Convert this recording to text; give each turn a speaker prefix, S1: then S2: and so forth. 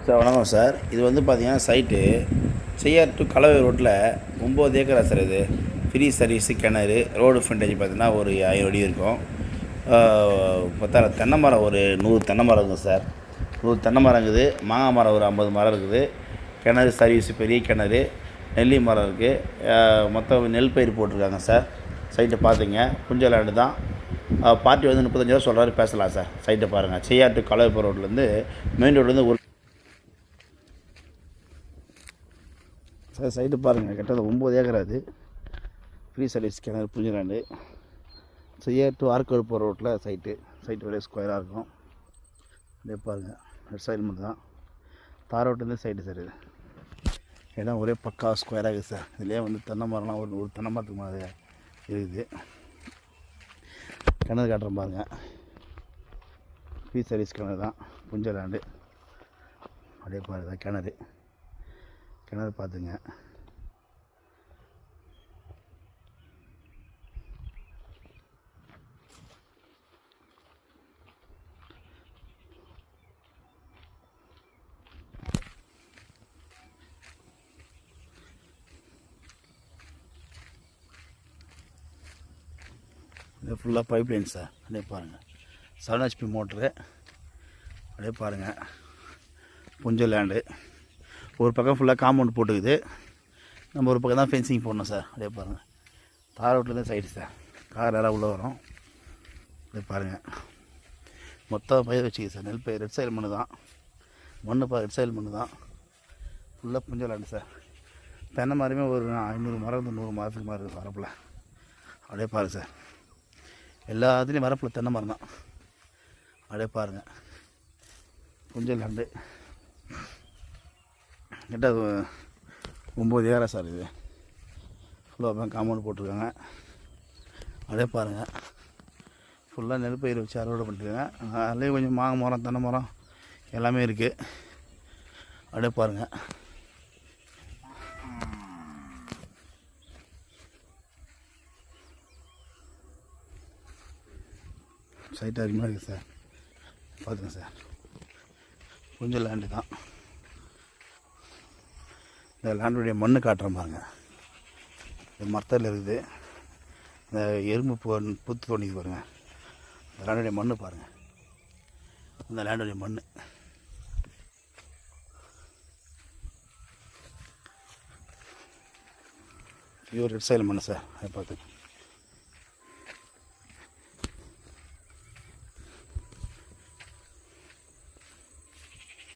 S1: Sir வணக்கம் sir. இது வந்து பார்த்தீங்கன்னா சைட்டு செய்யார் டு கலவை ரோட்டில் 9 ஏக்கரா சார். இது ஃப்ரீ சர்வீஸு, கிணறு, ரோடு ஃப்ரண்டேஜ் பார்த்தீங்கன்னா ஒரு 500 அடி இருக்கும். பார்த்தா தென்னை மரம் ஒரு 100 தென்னை மரம் இருக்குது சார். 100 தென்னை மரம் இருக்குது. மாங்காய் மரம் ஒரு 50 மரம் இருக்குது. கிணறு சர்வீஸு, பெரிய கிணறு, நெல்லி மரம் இருக்குது. மொத்தம் நெல் பயிர் போட்டிருக்காங்க சார். சைட்டை பார்த்துங்க. புஞ்ச லேண்டு தான். பார்ட்டி வந்து 35 ரூபா சொல்கிறாரு, பேசலாம் சார். சைட்டை பாருங்கள். செய்யார் டு கலவை ரோட்லேருந்து மெயின் ரோட்லேருந்து ஒரு சார் சைட்டு பாருங்கள். கிட்டத்தட்ட 9 ஏக்கரா அது. ஃப்ரீ சர்வீஸ் கிணறு, புஞ்ச லேண்டு. செய்யார் டு ஆர்கோடு போகிற ரோட்டில் சைட்டு ஒரே ஸ்கொயராக இருக்கும். அப்படியே பாருங்கள். ரெட் சைடு மட்டும் தான். தார் ரோட்லேருந்து சைட்டு சார். இது இடம் ஒரே பக்கா ஸ்கொயராக இருக்குது சார். இதுலேயே வந்து தென்னை மரம்லாம் ஒரு தென்னை மரத்துக்கு மாதிரி இருக்குது. கிணறு காட்டுறேன் பாருங்கள். ஃப்ரீ சர்வீஸ் கிணறு தான். புஞ்ச லேண்டு. அப்படியே பாருங்க. கிணறு பார்த்துங்க. இது ஃபுல்லாக பைப் லைன் சார். அப்படியே பாருங்கள். 7 HP மோட்ரு. அப்படியே பாருங்கள். புஞ்ச லேண்டு. ஒரு பக்கம் ஃபுல்லாக காம்பவுண்ட் போட்டுக்குது. நம்ம ஒரு பக்கம் தான் ஃபென்சிங் போடணும் சார். அப்படியே பாருங்கள். தார் ரோட்லேருந்து சைடு சார். கார் யாராவது உள்ளே வரும். அப்படியே பாருங்கள். மொத்தம் பயிர் வச்சுக்கிது சார். நெல் பயிர். ரெட் சைடு மண்ணு தான். ரெட் சைடு மண்ணு தான். ஃபுல்லாக புஞ்ச லேண்டு சார். தென்னை மரமே ஒரு 500 மரம் 100 மரத்துக்கு மாதிரி இருக்குது வரப்பில். அப்படியே பாருங்கள் சார். எல்லாத்துலேயும் வரப்பில் தென்னை மரம் தான். அப்படியே பாருங்கள். புஞ்ச லேண்டு. கிட்ட 9 ஏக்கரா சார். இது ஃபுல்லாக காம்பவுண்ட் போட்டிருக்காங்க. அப்படியே பாருங்கள். ஃபுல்லாக நெல் பயிர் வச்சு அறுவடை பண்ணிட்டுருக்காங்க. அதுலேயும் கொஞ்சம் மாங்காய் மரம், தென்னை மரம் எல்லாமே இருக்குது. அப்படியே பாருங்கள். சைட் அதிகமாக இருக்குது சார். பார்த்துங்க சார். புஞ்ச லேண்டு தான். இந்த லேண்டுடைய மண்ணு காட்டுறேன் பாருங்க. இந்த மரத்தில் இருக்குது. இந்த எறும்பு புத்து தோண்டிக்கு பாருங்கள். இந்த லேண்டுடைய மண்ணு பாருங்கள். இந்த லேண்டுடைய மண் பியூர் ரெட் சைடு மண்ணு சார். அதை பார்த்து